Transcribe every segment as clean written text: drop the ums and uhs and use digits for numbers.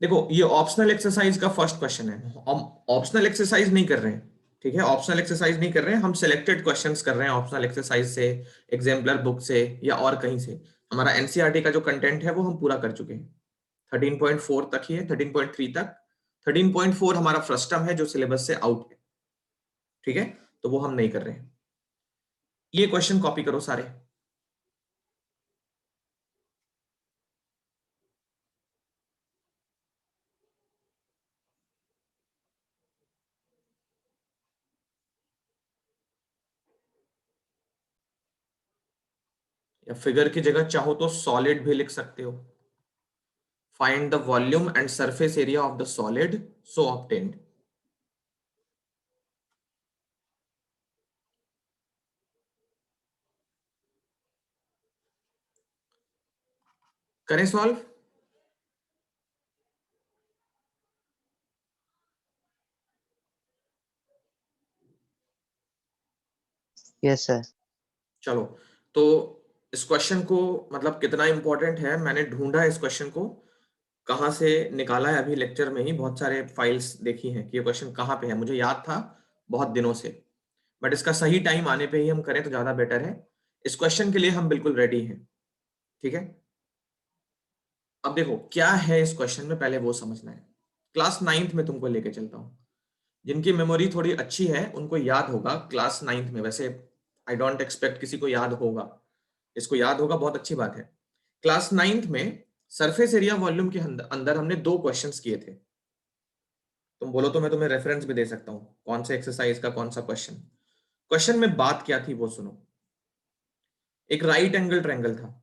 देखो ये optional exercise का फर्स्ट क्वेश्चन है, हम ऑप्शनल एक्सरसाइज नहीं कर रहे हैं, ठीक है, ऑप्शनल एक्सरसाइज नहीं कर रहे हैं, हम सिलेक्टेड क्वेश्चंस कर रहे हैं ऑप्शनल एक्सरसाइज से, एग्जाम्पलर बुक से या और कहीं से। हमारा एनसीईआरटी का जो कंटेंट है वो हम पूरा कर चुके हैं, 13.4 तक ही है, 13.3 तक। 13.4 हमारा फ्रस्टम है जो सिलेबस से आउट है, ठीक है, तो वो हम नहीं कर रहे हैं। ये क्वेश्चन कॉपी करो सारे। या फिगर की जगह चाहो तो सॉलिड भी लिख सकते हो। Find the volume and surface area of the solid so obtained. करें सॉल्व। Yes sir. चलो, तो इस क्वेश्चन को मतलब कितना इंपॉर्टेंट है, मैंने ढूंढा इस क्वेश्चन को, कहाँ से निकाला है अभी लेक्चर में ही, बहुत सारे फाइल्स देखी हैं कि ये क्वेश्चन कहाँ पे है, मुझे याद था बहुत दिनों से, बट इसका सही टाइम आने पे ही हम करें तो ज्यादा बेटर है। इस क्वेश्चन के लिए हम बिल्कुल रेडी हैं, ठीक है। अब देखो क्या है इस क्वेश्चन में, पहले वो समझना है। क्लास 9th में तुमको लेके चलता हूँ, जिनकी मेमोरी थोड़ी अच्छी है उनको याद होगा क्लास 9th में, वैसे आई डोंट एक्सपेक्ट किसी को याद होगा, इसको याद होगा बहुत अच्छी बात है। क्लास 9th में सरफेस एरिया वॉल्यूम के अंदर हमने दो क्वेश्चंस किए थे। तुम बोलो तो मैं तुम्हें रेफरेंस भी दे सकता हूं कौन से एक्सरसाइज का कौन सा क्वेश्चन। क्वेश्चन में बात क्या थी वो सुनो। एक राइट एंगल ट्रायंगल था,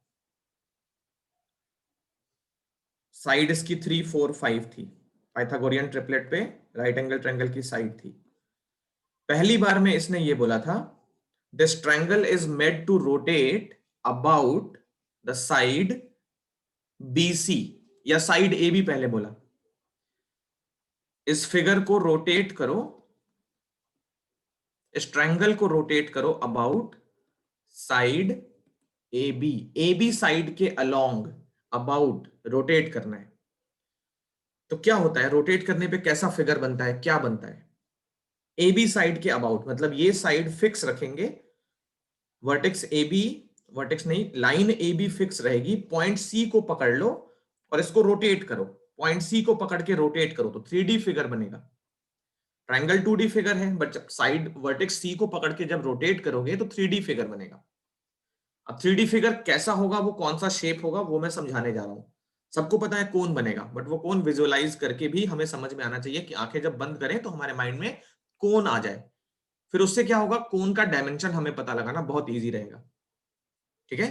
साइड इसकी 3, 4, 5 थी, पाइथागोरियन ट्रिपलेट पे राइट एंगल ट्रायंगल की साइड थी। पहली बार में इसने ये बोला था this triangle is made to rotate about the side BC, या साइड AB पहले बोला। इस फिगर को रोटेट करो, इस ट्रायंगल को रोटेट करो about side AB, AB side के अलोंग, अबाउट रोटेट करना है। तो क्या होता है रोटेट करने पे, कैसा फिगर बनता है, क्या बनता है। AB साइड के अबाउट मतलब ये साइड फिक्स रखेंगे, वर्टेक्स AB, वर्टेक्स नहीं, लाइन AB फिक्स रहेगी, पॉइंट C को पकड़ लो और इसको रोटेट करो, पॉइंट C को पकड़ के रोटेट करो तो 3D फिगर बनेगा। ट्रायंगल 2D फिगर है, बट जब साइड वर्टेक्स C को पकड़ के जब रोटेट करोगे तो 3D फिगर बनेगा। अब 3D फिगर कैसा होगा, वो कौन सा शेप होगा, वो मैं समझाने जा रहा हूं। सबको पता है कौन बनेगा, बट वो कौन विजुअलाइज करके भी हमें समझ में आना चाहिए कि आंखें जब बंद करें तो हमारे माइंड में कौन आ जाए। फिर उससे क्या होगा, कौन का डायमेंशन हमें पता लगाना बहुत ईजी रहेगा, ठीक है।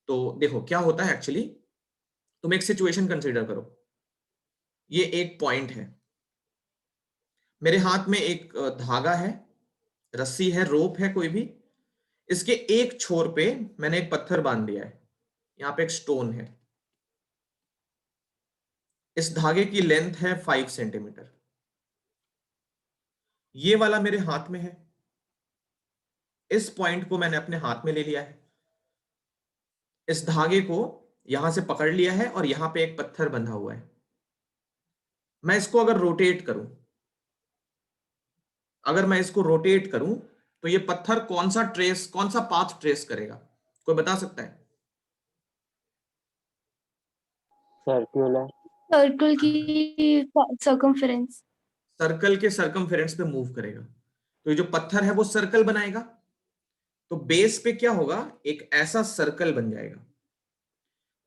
तो देखो क्या होता है एक्चुअली, तुम एक सिचुएशन कंसीडर करो। ये एक पॉइंट है, मेरे हाथ में एक धागा है, रस्सी है, रोप है कोई भी, इसके एक छोर पे मैंने एक पत्थर बांध दिया है, यहां पे एक स्टोन है, इस धागे की लेंथ है 5 सेंटीमीटर, ये वाला मेरे हाथ में है, इस पॉइंट को मैंने अपने हाथ में ले लिया है, इस धागे को यहां से पकड़ लिया है और यहां पे एक पत्थर बंधा हुआ है। मैं इसको अगर रोटेट करूं, अगर मैं इसको रोटेट करूं तो ये पत्थर कौन सा ट्रेस, कौन सा पाथ ट्रेस करेगा, कोई बता सकता है। सर्कुलर। सर्कल की सर्कमफेरेंस। सर्कल के सर्कमफेरेंस पे मूव करेगा, तो ये जो पत्थर है वो सर्कल बनाएगा, तो बेस पे क्या होगा, एक ऐसा सर्कल बन जाएगा।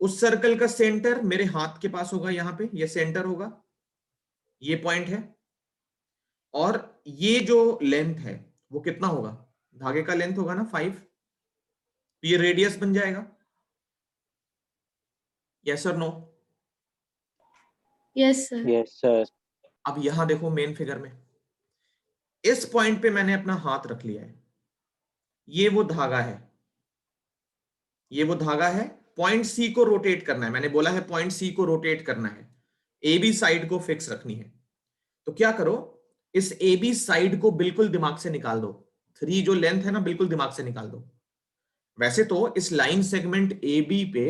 उस सर्कल का सेंटर मेरे हाथ के पास होगा, यहां पे ये सेंटर होगा, ये पॉइंट है, और ये जो लेंथ है वो कितना होगा, धागे का लेंथ होगा ना 5, तो ये रेडियस बन जाएगा। यस और no. Yes sir. Yes sir. अब यहां देखो मेन फिगर में, इस पॉइंट पे मैंने अपना हाथ रख लिया है, ये वो धागा है, ये वो धागा है, पॉइंट सी को रोटेट करना है, मैंने बोला है पॉइंट सी को रोटेट करना है, ए बी साइड को फिक्स रखनी है। तो क्या करो, इस ए बी साइड को बिल्कुल दिमाग से निकाल दो, 3 जो लेंथ है ना बिल्कुल दिमाग से निकाल दो। वैसे तो इस लाइन सेगमेंट ए बी पे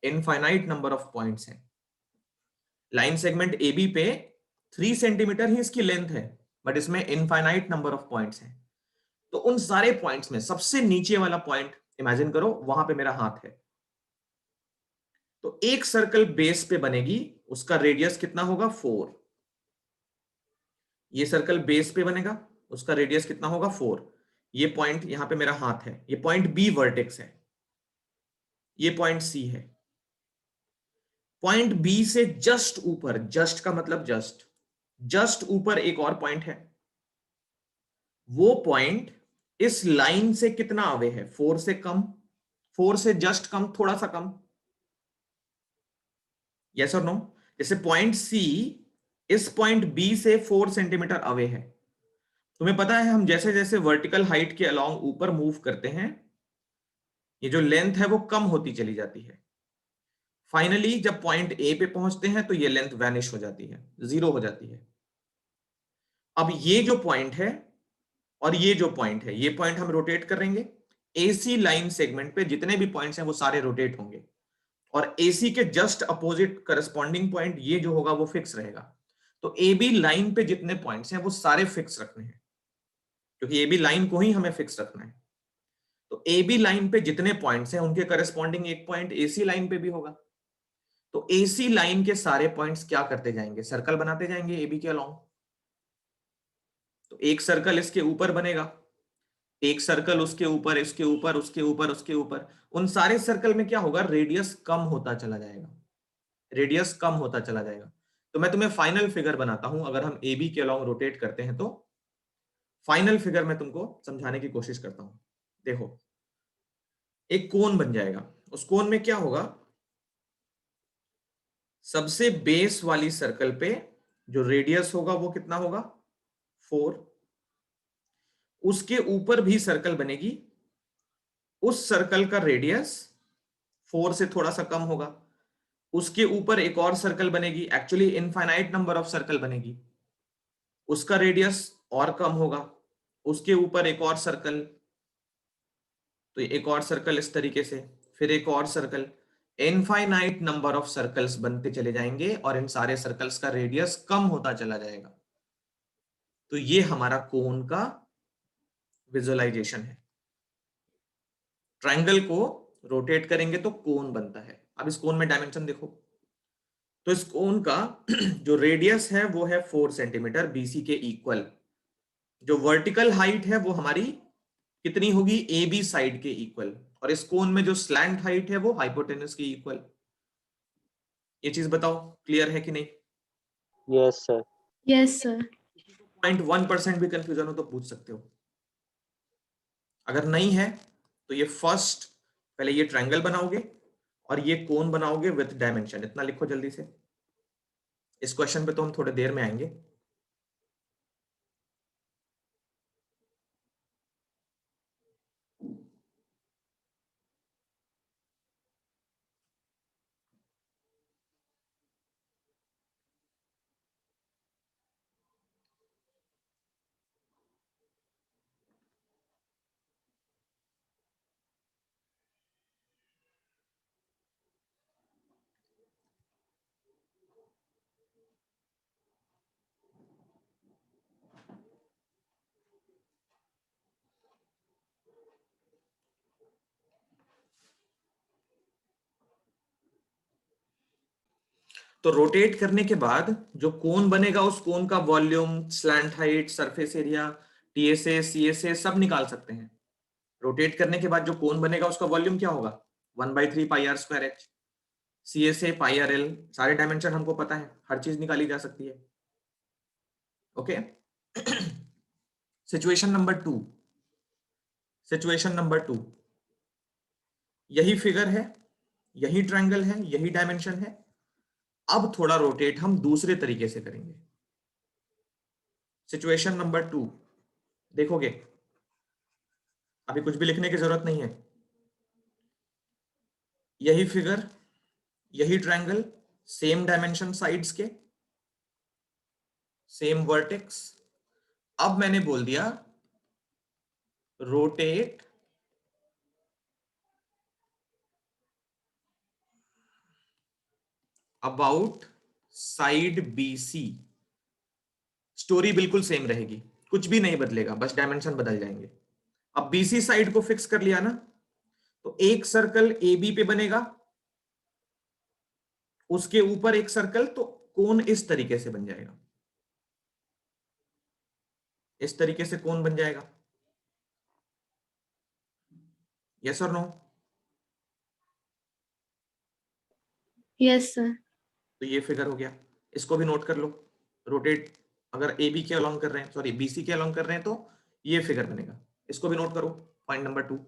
इनफाइनाइट नंबर ऑफ पॉइंट्स हैं, लाइन सेगमेंट ए बी पे 3 सेंटीमीटर ही इसकी लेंथ है, बट इसमें इनफाइनाइट नंबर ऑफ पॉइंट्स हैं। तो उन सारे पॉइंट्स में सबसे नीचे वाला पॉइंट इमेजिन करो, वहां पे मेरा हाथ है। तो एक सर्कल बेस पे बनेगी, उसका रेडियस कितना होगा 4। ये सर्कल बेस पे बनेगा, उसका रेडियस कितना होगा 4। ये पॉइंट यहां पे मेरा हाथ है, ये पॉइंट बी वर्टेक्स है, ये पॉइंट सी है। पॉइंट बी से जस्ट ऊपर, जस्ट का मतलब जस्ट, जस्ट ऊपर एक और पॉइंट है। वो पॉइंट इस लाइन से कितना अवे है, 4 से कम, 4 से जस्ट कम, थोड़ा सा कम। यस और नो? जैसे पॉइंट सी इस पॉइंट बी से 4 सेंटीमीटर अवे है। तुम्हें पता है हम जैसे जैसे वर्टिकल हाइट के अलोंग ऊपर मूव करते हैं, ये जो लेंथ है वो कम होती चली जाती है। फाइनली जब पॉइंट ए पे पहुंचते हैं तो ये लेंथ वैनिश हो जाती है, जीरो हो जाती है। अब ये जो पॉइंट है और ये जो पॉइंट है, ये पॉइंट हम रोटेट करेंगे। एसी लाइन सेगमेंट पे जितने भी पॉइंट्स हैं वो सारे रोटेट होंगे, और एसी के जस्ट अपोजिट करस्पॉन्डिंग पॉइंट ये जो होगा वो फिक्स रहेगा। तो ए बी लाइन पे जितने पॉइंट्स हैं वो सारे फिक्स रखने हैं, क्योंकि ए बी लाइन को ही हमें फिक्स रखना है। तो ए बी लाइन पे जितने पॉइंट्स हैं उनके करस्पॉन्डिंग एक पॉइंट एसी लाइन पे भी होगा। तो एसी लाइन के सारे पॉइंट्स क्या करते जाएंगे, सर्कल बनाते जाएंगे ए बी के अलोंग। तो एक सर्कल इसके ऊपर बनेगा, एक सर्कल उसके ऊपर, इसके ऊपर, उसके ऊपर, उसके ऊपर। उन सारे सर्कल में क्या होगा, रेडियस कम होता चला जाएगा, रेडियस कम होता चला जाएगा। तो मैं तुम्हें फाइनल फिगर बनाता हूं, अगर हम ए बी के अलोंग रोटेट करते हैं तो फाइनल फिगर मैं तुमको समझाने की कोशिश करता हूं। देखो, एक कोन बन जाएगा, उस कोन में क्या होगा, सबसे बेस वाली सर्कल पे जो रेडियस होगा वो कितना होगा 4। उसके ऊपर भी सर्कल बनेगी, उस सर्कल का रेडियस 4 से थोड़ा सा कम होगा। उसके ऊपर एक और सर्कल बनेगी, actually infinite number of circle बनेगी, उसका रेडियस और कम होगा। उसके ऊपर एक और सर्कल, तो एक और सर्कल इस तरीके से, फिर एक और circle. Infinite number of circles बनते चले जाएंगे और इन सारे सर्कल्स का रेडियस कम होता चला जाएगा। तो ये हमारा कोन का विजुअलाइजेशन है। ट्रायंगल को रोटेट करेंगे तो कोन बनता है। अब इस कोन में डायमेंशन देखो, तो इस कोन का जो रेडियस है वो है 4 सेंटीमीटर, बीसी के इक्वल। जो वर्टिकल हाइट है वो हमारी कितनी होगी, ए बी साइड के इक्वल। और इस कोन में जो स्लैंट हाइट है वो हाइपोटेनस के इक्वल। ये चीज बताओ क्लियर है कि नहीं? Yes sir. Yes, sir. 0.1% भी कंफ्यूजन हो तो पूछ सकते हो। अगर नहीं है तो ये फर्स्ट पहले ये ट्रायंगल बनाओगे और ये कोन बनाओगे विथ डायमेंशन। इतना लिखो जल्दी से। इस क्वेश्चन पे तो हम थोड़ी देर में आएंगे। तो रोटेट करने के बाद जो कोन बनेगा उस कोन का volume, slant height, surface area, TSA, CSA सब निकाल सकते हैं। रोटेट करने के बाद जो कोन बनेगा उसका वॉल्यूम क्या होगा, 1/3 pi R square H. CSA pi R L, सारे डायमेंशन हमको पता है, हर चीज निकाली जा सकती है। Okay. Situation number 2, situation number 2, यही फिगर है, यही ट्रायंगल है, यही डायमेंशन है। अब थोड़ा रोटेट हम दूसरे तरीके से करेंगे। सिचुएशन नंबर 2 देखोगे, अभी कुछ भी लिखने की जरूरत नहीं है। यही फिगर, यही ट्रायंगल, सेम डायमेंशन साइड्स के, सेम वर्टेक्स। अब मैंने बोल दिया rotate about side BC, story बिल्कुल सेम रहेगी, कुछ भी नहीं बदलेगा, बस डायमेंशन बदल जाएंगे। अब BC साइड को फिक्स कर लिया ना, तो एक सर्कल AB पे बनेगा, उसके ऊपर एक सर्कल, तो कोण इस तरीके से बन जाएगा, इस तरीके से कोण बन जाएगा। यस और नो? Yes sir. तो ये फिगर हो गया, इसको भी नोट कर लो। रोटेट अगर AB के अलोंग कर रहे हैं, सॉरी BC के अलोंग कर रहे हैं, तो ये फिगर बनेगा, इसको भी नोट करो। Point number 2।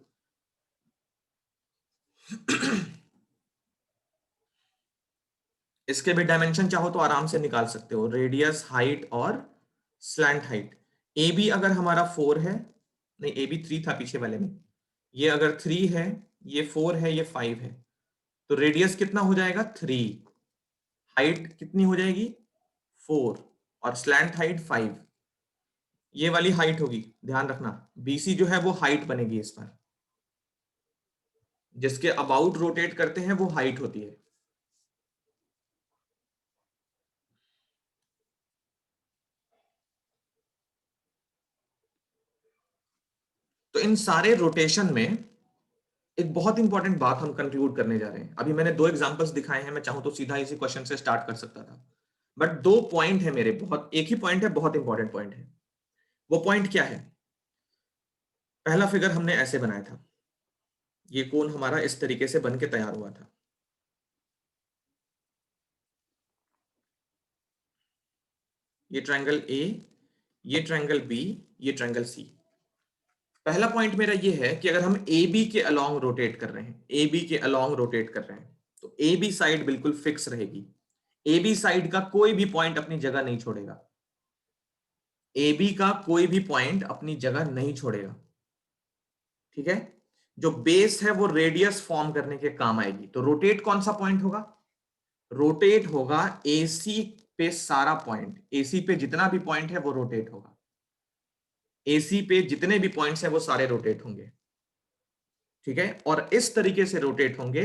इसके भी डायमेंशन चाहो तो आराम से निकाल सकते हो, रेडियस, हाइट और स्लैंट हाइट। AB अगर हमारा 4 है, नहीं AB 3 था पीछे वाले में, ये अगर 3 है, ये 4 है, ये 5 है, तो रेडियस कितना हो जाएगा 3, हाइट कितनी हो जाएगी 4, और स्लैंट हाइट 5। ये वाली हाइट होगी, ध्यान रखना, BC जो है वो हाइट बनेगी इस पर, जिसके अबाउट रोटेट करते हैं वो हाइट होती है। तो इन सारे रोटेशन में एक बहुत इंपॉर्टेंट बात हम कंक्लूड करने जा रहे हैं। अभी मैंने 2 एग्जांपल्स दिखाए हैं, मैं चाहूं तो सीधा इसी क्वेश्चन से स्टार्ट कर सकता था, बट 2 पॉइंट है मेरे, बहुत एक ही पॉइंट है, बहुत इंपॉर्टेंट पॉइंट है। वो पॉइंट क्या है? पहला फिगर हमने ऐसे बनाया था, ये कोण हमारा इस तरीके से बन के तैयार हुआ था। ये ट्रायंगल A, ये ट्रायंगल B, ये ट्रायंगल C। पहला पॉइंट मेरा ये है कि अगर हम AB के अलोंग रोटेट कर रहे हैं, AB के अलोंग रोटेट कर रहे हैं, तो AB साइड बिल्कुल फिक्स रहेगी। AB साइड का कोई भी पॉइंट अपनी जगह नहीं छोड़ेगा, AB का कोई भी पॉइंट अपनी जगह नहीं छोड़ेगा, ठीक है। जो बेस है वो रेडियस फॉर्म करने के काम आएगी। तो रोटेट कौन सा पॉइंट होगा? रोटेट होगा AC पे सारा पॉइंट, AC पे जितना भी पॉइंट है वो रोटेट होगा, AC पे जितने भी पॉइंट्स हैं वो सारे रोटेट होंगे, ठीक है। और इस तरीके से रोटेट होंगे,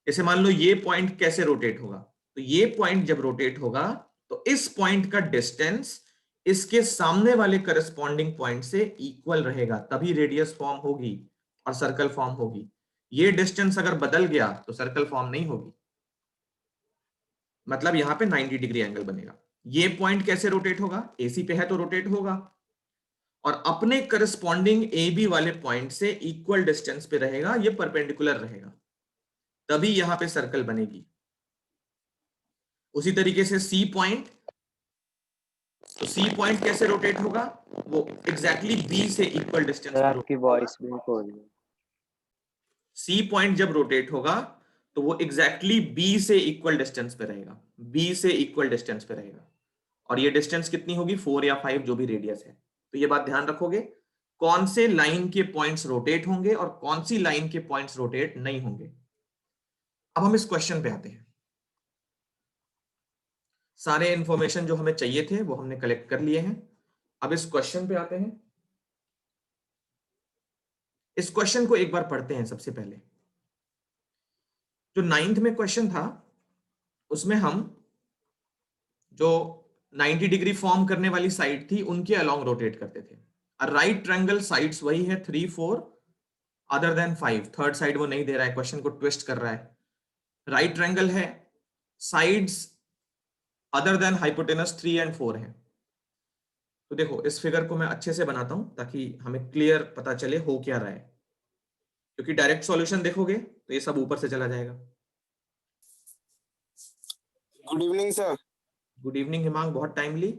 जैसे मान लो ये पॉइंट कैसे रोटेट होगा, तो ये पॉइंट जब रोटेट होगा तो इस पॉइंट का डिस्टेंस इसके सामने वाले करस्पॉन्डिंग पॉइंट से इक्वल रहेगा, तभी रेडियस फॉर्म होगी और सर्कल फॉर्म होगी। ये डिस्टेंस अगर बदल गया तो सर्कल फॉर्म नहीं होगी, मतलब यहां पे 90 डिग्री एंगल बनेगा। ये पॉइंट कैसे रोटेट होगा? AC पे है तो रोटेट होगा, और अपने करस्पॉन्डिंग AB वाले पॉइंट से इक्वल डिस्टेंस पे रहेगा, ये परपेंडिकुलर रहेगा, तभी यहां पे सर्कल बनेगी। उसी तरीके से C पॉइंट, तो C पॉइंट कैसे रोटेट होगा? वो एग्जैक्टली B से इक्वल डिस्टेंस सर पे आपकी रोटेट होगा। वॉइस ब्रेक हो रही है। C पॉइंट जब रोटेट होगा तो वो एग्जैक्टली B से इक्वल डिस्टेंस पे रहेगा, B से इक्वल डिस्टेंस पे रहेगा, और ये डिस्टेंस कितनी होगी 4 या 5 जो भी रेडियस है। तो ये बात ध्यान रखोगे, कौन से लाइन के पॉइंट्स रोटेट होंगे और कौन सी लाइन के पॉइंट्स रोटेट नहीं होंगे। अब हम इस क्वेश्चन पे आते हैं। सारे इंफॉर्मेशन जो हमें चाहिए थे वो हमने कलेक्ट कर लिए हैं। अब इस क्वेश्चन पे आते हैं। इस क्वेश्चन को एक बार पढ़ते हैं सबसे पहले। जो 9th में क्वेश्चन था उसमें हम जो 90 डिग्री फॉर्म करने वाली साइड थी उनके अलोंग रोटेट करते थे। राइट ट्रायंगल साइड्स वही है 3 4 अदर देन 5, थर्ड साइड वो नहीं दे रहा है, क्वेश्चन को ट्विस्ट कर रहा है। राइट ट्रायंगल है, sides other than hypotenuse 3 and 4 है। तो देखो इस फिगर को मैं अच्छे से बनाता हूं ताकि हमें क्लियर पता चले हो क्या रहा है, क्योंकि डायरेक्ट सॉल्यूशन देखोगे तो ये सब ऊपर से चला जाएगा। Good evening sir. Good evening Himang, बहुत टाइमली।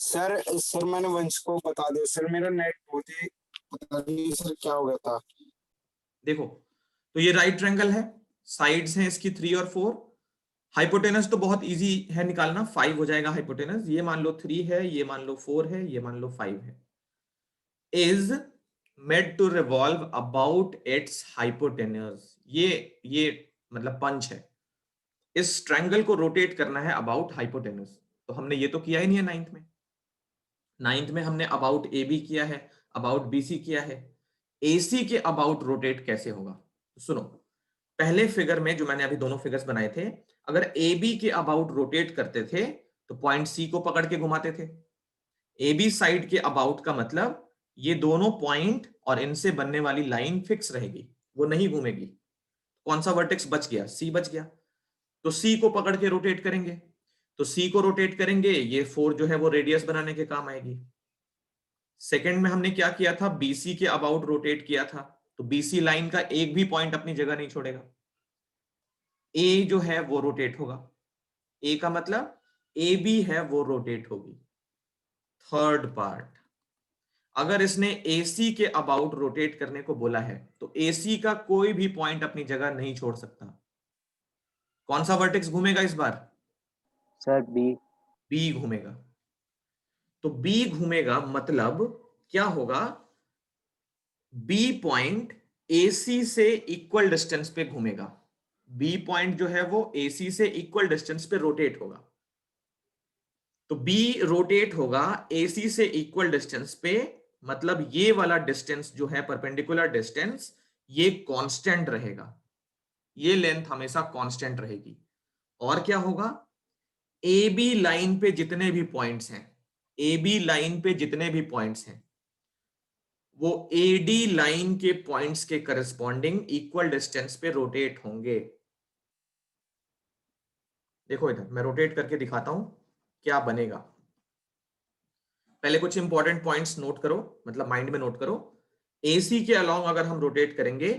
सर मैंने वंश को बता दिया सर, मेरा नेट बहुत ही पता नहीं सर क्या हो गया था। देखो तो ये राइट ट्रायंगल है, साइड्स हैं इसकी 3 और 4। हाइपोटेनस तो बहुत इजी है निकालना, 5 हो जाएगा हाइपोटेनस। ये मान लो 3 है, ये मान लो 4 है, ये मान लो 5 है। Is made to revolve about its hypotenuse, ये मतलब पंच है, इस ट्रायंगल को रोटेट करना है अबाउट हाइपोटेनस। तो हमने ये तो किया ही नहीं है 9th में। 9th में हमने अबाउट AB किया है, अबाउट BC किया है। AC के अबाउट रोटेट कैसे होगा? सुनो, पहले फिगर में जो मैंने अभी दोनों फिगर्स बनाए थे, अगर ए बी के अबाउट रोटेट करते थे तो पॉइंट सी को पकड़ के घुमाते थे। ए बी साइड के अबाउट का मतलब ये दोनों पॉइंट और इनसे बनने वाली लाइन फिक्स रहेगी, वो नहीं घूमेगी। कौन सा वर्टेक्स बच गया? सी बच गया। तो सी को पकड़ के रोटेट करेंगे, तो सी को रोटेट करेंगे, ये 4 जो है वो रेडियस बनाने के काम आएगी। सेकंड में हमने क्या किया था? बीसी के अबाउट रोटेट किया था, तो बीसी लाइन का एक भी पॉइंट अपनी जगह नहीं छोड़ेगा। ए जो है वो रोटेट होगा, ए का मतलब ए बी है वो रोटेट होगी। थर्ड पार्ट, अगर इसने AC के अबाउट रोटेट करने को बोला है तो AC का कोई भी पॉइंट अपनी जगह नहीं छोड़ सकता। कौन सा वर्टेक्स घूमेगा इस बार? Sir B. बी घूमेगा। तो बी घूमेगा मतलब क्या होगा? बी पॉइंट AC से इक्वल डिस्टेंस पे घूमेगा। बी पॉइंट जो है वो AC से इक्वल डिस्टेंस पे रोटेट होगा। तो बी रोटेट होगा AC से इक्वल डिस्टेंस पे, मतलब ये वाला डिस्टेंस जो है परपेंडिकुलर डिस्टेंस, ये कांस्टेंट रहेगा, ये लेंथ हमेशा कांस्टेंट रहेगी। और क्या होगा? ए बी लाइन पे जितने भी पॉइंट्स हैं, ए बी लाइन पे जितने भी पॉइंट्स हैं वो AD लाइन के पॉइंट्स के करस्पॉन्डिंग इक्वल डिस्टेंस पे रोटेट होंगे। देखो इधर मैं रोटेट करके दिखाता हूं क्या बनेगा। पहले कुछ इंपॉर्टेंट पॉइंट्स नोट करो, मतलब माइंड में नोट करो। AC के अलोंग अगर हम रोटेट करेंगे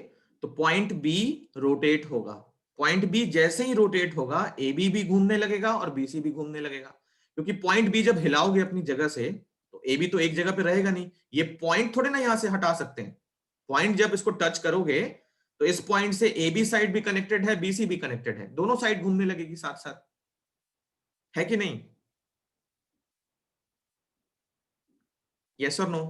तो पॉइंट B रोटेट होगा। पॉइंट B जैसे ही रोटेट होगा AB भी घूमने लगेगा और BC भी घूमने लगेगा, क्योंकि पॉइंट B जब हिलाओगे अपनी जगह से तो AB तो एक जगह पे रहेगा नहीं। ये पॉइंट थोड़े ना यहां से हटा सकते हैं। पॉइंट जब इसको टच करोगे तो इस पॉइंट से AB साइड भी कनेक्टेड है, BC भी कनेक्टेड है, दोनों साइड घूमने लगेगी साथ साथ, है कि नहीं? यस और नो?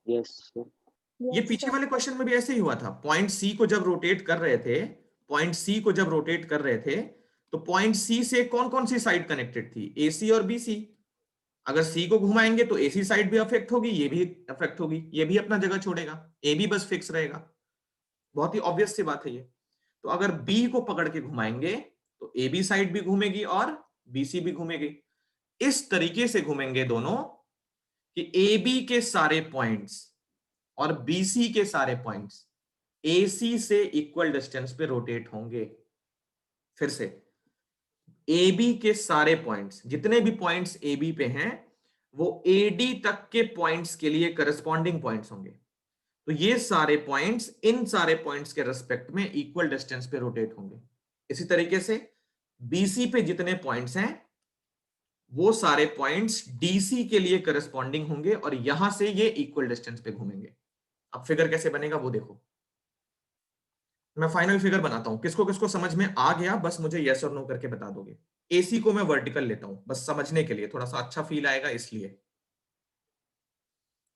Yes sir. ये पीछे वाले क्वेश्चन में भी ऐसे ही हुआ था। पॉइंट सी को जब रोटेट कर रहे थे, पॉइंट सी को जब रोटेट कर रहे थे तो पॉइंट सी से कौन कौन सी साइड कनेक्टेड थी? AC और BC। अगर सी को घुमाएंगे तो AC साइड भी अफेक्ट होगी, ये भी अफेक्ट होगी, ये भी अपना जगह छोड़ेगा, ए भी बस फिक्स रहेगा। बहुत ही ऑब्वियस सी बात है ये। तो अगर बी को पकड़ के घुमाएंगे तो AB साइड भी घूमेगी और BC भी घूमेगी। इस तरीके से घूमेंगे दोनों कि AB के सारे पॉइंट्स और BC के सारे पॉइंट्स AC से इक्वल डिस्टेंस पे रोटेट होंगे। फिर से, AB के सारे पॉइंट्स, जितने भी पॉइंट्स AB पे हैं वो AD तक के पॉइंट्स के लिए करस्पॉन्डिंग पॉइंट्स होंगे। तो ये सारे पॉइंट्स इन सारे पॉइंट्स के रेस्पेक्ट में इक्वल डिस्टेंस पे रोटेट होंगे। इसी तरीके से BC पे जितने पॉइंट्स हैं वो सारे पॉइंट्स DC के लिए करस्पॉन्डिंग होंगे और यहां से ये इक्वल डिस्टेंस पे घूमेंगे। अब फिगर कैसे बनेगा वो देखो। मैं फाइनल फिगर बनाता हूं, किसको किसको समझ में आ गया बस मुझे यस और नो करके बता दोगे। AC को मैं वर्टिकल लेता हूं बस समझने के लिए, थोड़ा सा अच्छा फील आएगा इसलिए।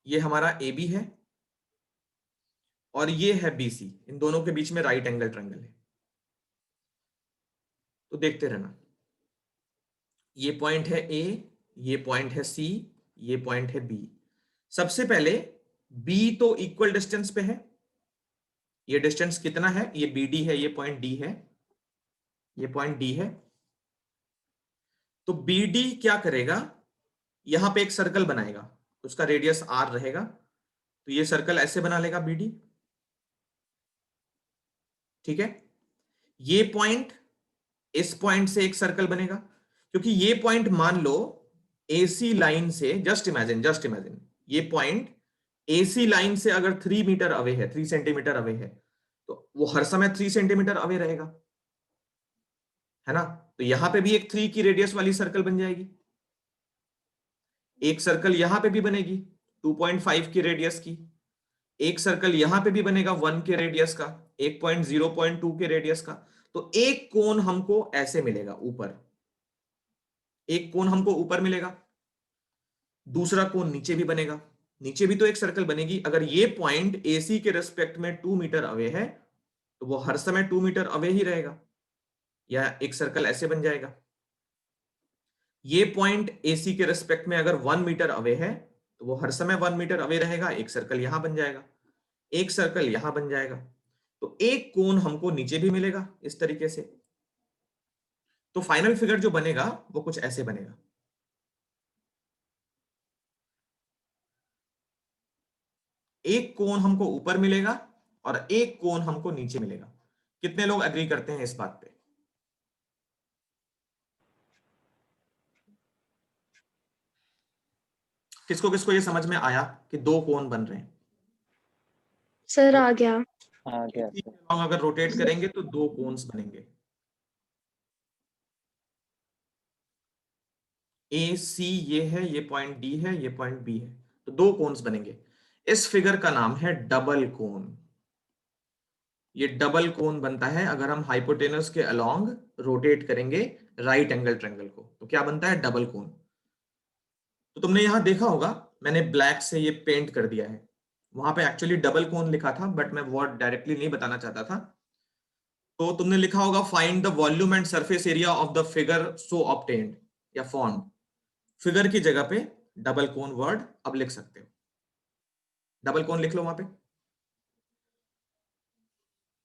ये हमारा AB है और ये है BC, इन दोनों के बीच में राइट एंगल ट्रायंगल है। तो देखते रहना, ये पॉइंट है A, ये पॉइंट है C, ये पॉइंट है B। सबसे पहले B तो इक्वल डिस्टेंस पे है, ये डिस्टेंस कितना है? ये BD है, ये पॉइंट D है, ये पॉइंट D है। तो BD क्या करेगा? यहां पे एक सर्कल बनाएगा, उसका रेडियस R रहेगा, तो ये सर्कल ऐसे बना लेगा BD। ठीक है, ये पॉइंट, इस पॉइंट से एक सर्कल बनेगा, क्योंकि ये पॉइंट मान लो AC लाइन से, जस्ट इमेजिन ये पॉइंट AC लाइन से अगर 3 मीटर अवे है, 3 सेंटीमीटर अवे है, तो वो हर समय 3 सेंटीमीटर अवे रहेगा, है ना? तो यहां पे भी एक 3 की रेडियस वाली सर्कल बन जाएगी। एक सर्कल यहां पे भी बनेगी 2.5 की रेडियस की, एक सर्कल यहां पे भी बनेगा 1 के रेडियस का, एक पॉइंट 0.2 के रेडियस का। तो एक कोण हमको ऐसे मिलेगा ऊपर, एक कोण हमको ऊपर मिलेगा, दूसरा कोण नीचे भी बनेगा, नीचे भी तो एक सर्कल बनेगी। अगर ये पॉइंट AC के रेस्पेक्ट में 2 मीटर अवे है तो वो हर समय 2 मीटर अवे ही रहेगा, या एक सर्कल ऐसे बन जाएगा। ये पॉइंट AC के रेस्पेक्ट में अगर 1 मीटर अवे है तो वो हर समय 1 मीटर अवे रहेगा, एक सर्कल यहां बन जाएगा, एक सर्कल यहां बन जाएगा। तो एक कोण हमको नीचे भी मिलेगा इस तरीके से। तो फाइनल फिगर जो बनेगा वो कुछ ऐसे बनेगा। एक कोण हमको ऊपर मिलेगा और एक कोण हमको नीचे मिलेगा। कितने लोग एग्री करते हैं इस बात पे? किसको किसको ये समझ में आया कि दो कोण बन रहे हैं? सर आ गया। आ गया AC सर। के along अगर रोटेट करेंगे तो दो कोन्स बनेंगे। AC ये है, ये पॉइंट D है, ये पॉइंट B है, तो दो कोन्स बनेंगे। इस फिगर का नाम है डबल कोन। ये डबल कोन बनता है अगर हम हाइपोटेनस के अलोंग रोटेट करेंगे राइट एंगल ट्रायंगल को, तो क्या बनता है? डबल कोन। तो तुमने यहां देखा होगा मैंने ब्लैक से ये पेंट कर दिया है, वहां पे एक्चुअली डबल कोन लिखा था बट मैं वर्ड डायरेक्टली नहीं बताना चाहता था। तो तुमने लिखा होगा find the volume and surface area of the figure so obtained या फॉर्म्ड। फिगर की जगह पे डबल कोन वर्ड अब लिख सकते हो, डबल कोन लिख लो वहां पे।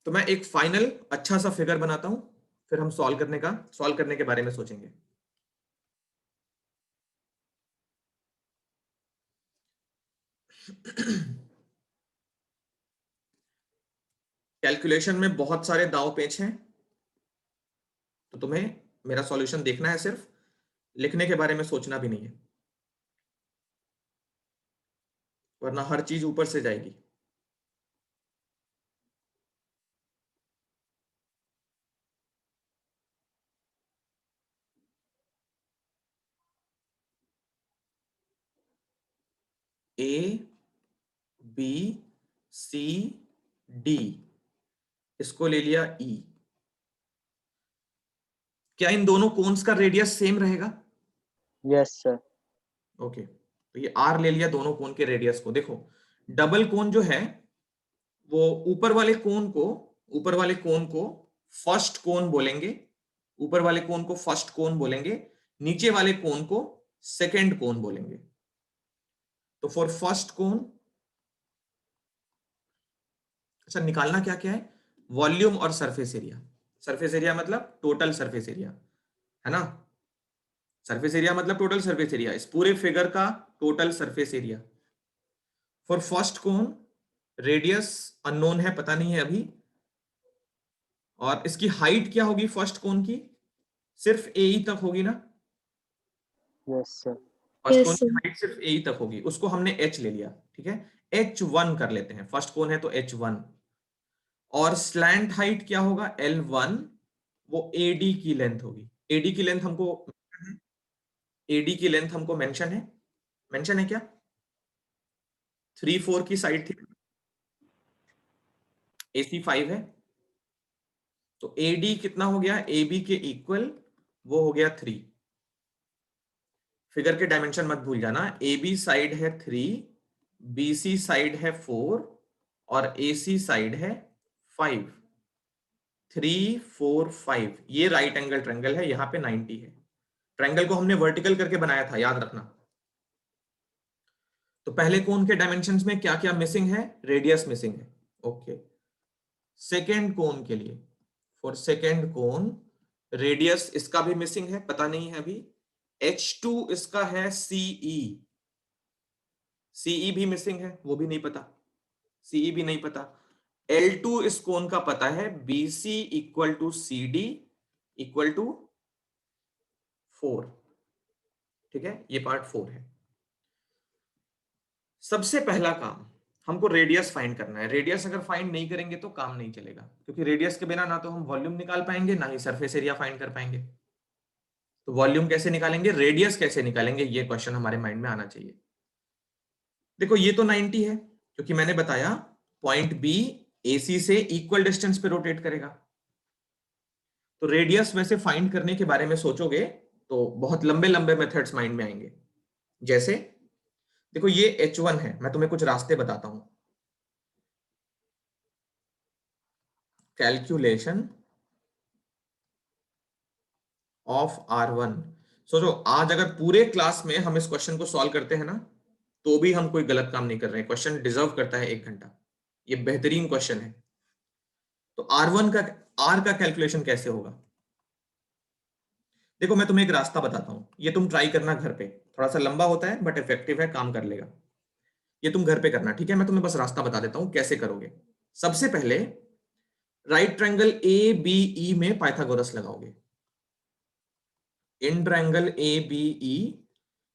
तो मैं एक फाइनल अच्छा सा फिगर बनाता हूं, फिर हम सॉल्व करने के बारे में सोचेंगे। कैलकुलेशन में बहुत सारे दांव पेच हैं, तो तुम्हें मेरा सॉल्यूशन देखना है, सिर्फ लिखने के बारे में सोचना भी नहीं है, वरना हर चीज ऊपर से जाएगी। A B C D, इसको ले लिया E। क्या इन दोनों कोन्स का रेडियस सेम रहेगा? Yes sir. ओके, तो ये R ले लिया दोनों कोन के रेडियस को। देखो डबल कोन जो है वो ऊपर वाले कोन को फर्स्ट कोन बोलेंगे, ऊपर वाले कोन को फर्स्ट कोन बोलेंगे, नीचे वाले कोन को सेकंड कोन बोलेंगे। तो फॉर फर्स्ट कोन, अच्छा निकालना क्या क्या है? वॉल्यूम और सरफेस एरिया। सरफेस एरिया मतलब टोटल सरफेस एरिया, है ना? सरफेस एरिया मतलब टोटल सरफेस एरिया, इस पूरे फिगर का total surface area. For first cone radius unknown है, पता नहीं है अभी, और इसकी हाइट क्या होगी फर्स्ट कोन की? सिर्फ AE तक होगी ना? Yes sir. फर्स्ट यस कोन की सर। हाइट सिर्फ AE तक होगी, उसको हमने H ले लिया, ठीक है? H1 कर लेते हैं, फर्स्ट कोन है तो H1। और स्लैंट हाइट क्या होगा? L1, वो AD की लेंथ होगी। AD की लेंथ हमको AD की लेंथ हमको मेंशन है क्या? 3 4 की साइड थी, AC 5 है, तो AD कितना हो गया? AB के इक्वल, वो हो गया 3। फिगर के डायमेंशन मत भूल जाना, AB साइड है 3, BC साइड है 4 और AC साइड है 5। 3 4 5, ये राइट एंगल ट्रायंगल है, यहाँ पे 90 है। ट्रायंगल को हमने वर्टिकल करके बनाया था, याद रखना। तो पहले कोन के डायमेंशंस में क्या क्या मिसिंग है? रेडियस मिसिंग है, ओके। सेकेंड कोन के लिए, फॉर सेकेंड कोन रेडियस इसका भी मिसिंग है, पता नहीं है अभी। H2 इसका है CE भी मिसिंग है, वो भी नहीं पता, CE भी नहीं पता। L2 इस कोन का पता है, BC equal to CD equal to 4, ठीक है? ये पार्ट 4 है। सबसे पहला काम हमको रेडियस फाइंड करना है। रेडियस अगर फाइंड नहीं करेंगे तो काम नहीं चलेगा, क्योंकि रेडियस के बिना ना तो हम वॉल्यूम निकाल पाएंगे ना ही सरफेस एरिया फाइंड कर पाएंगे। तो वॉल्यूम कैसे निकालेंगे, रेडियस कैसे निकालेंगे, ये क्वेश्चन हमारे माइंड में आना चाहिए। देखो ये तो 90 है, क्योंकि मैंने बताया पॉइंट B AC से इक्वल डिस्टेंस पे रोटेट करेगा। तो रेडियस वैसे फाइंड करने के बारे में सोचोगे तो बहुत लंबे लंबे मेथड्स माइंड में आएंगे। जैसे देखो ये H1 है, मैं तुम्हें कुछ रास्ते बताता हूं। Calculation of R1। सोचो आज अगर पूरे क्लास में हम इस क्वेश्चन को सॉल्व करते हैं ना, तो भी हम कोई गलत काम नहीं कर रहे हैं। क्वेश्चन डिजर्व करता है 1 घंटा, ये बेहतरीन क्वेश्चन है। तो R1 का R का कैलकुलेशन कैसे होगा? देखो मैं तुम्हें एक रास्ता बताता हूँ, ये तुम ट्राई करना घर पे, थोड़ा सा लंबा होता है बट इफेक्टिव है, काम कर लेगा। ये तुम घर पे करना, ठीक है? मैं तुम्हें बस रास्ता बता देता हूँ कैसे करोगे। सबसे पहले right triangle A B E में पाइथागोरस लगाओगे। In triangle A B E